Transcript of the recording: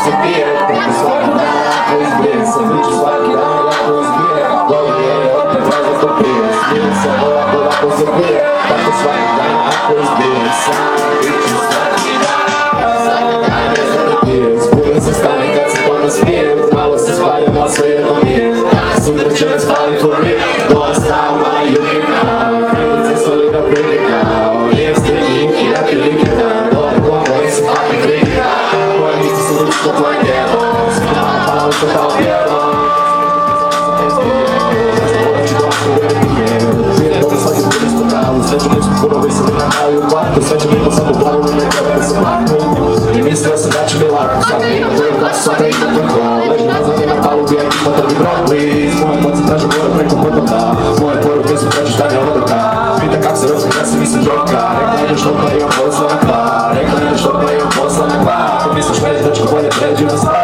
se pije, preko svaki dan lako izbije se, priču svaki dan lako izbije. Govori je opet razlog to prije, smije se lako se pije, preko svaki dan lako izbije se, priču svaki dan lako izbije. Zbudim se stane kad se to naspijem, malo se spalim, a sve jedno nije. Sutra će me spali for real, dola stav, mala ljubina, krivnice solida prilika, nije strinjik i da prilike dan, dola kombo i se papi kritika, koje misli su ručko tvoje tijelo, smijala palo što kao bijelo. Svaki put isto pravu, sve ću nešto kurovi se na kraju u kvartu, sve će mi po svaku glavu i nekada da se plaknu. I mislio sam da će mi lako, sad mi ima tvoju glasu, sad ima kontrol. Ležim nazad i na palubi, ja ću potrbi broj, please. Moje poci traže gore preko potoka, moje poruke su traži štanje odoka. Pita kak se rosim, kad se mislim džoka, rekla ideš to pa imam posla na kvar, rekla ideš to pa imam posla na kvar. Ako misliš meni da ću bolje pređi na stvar.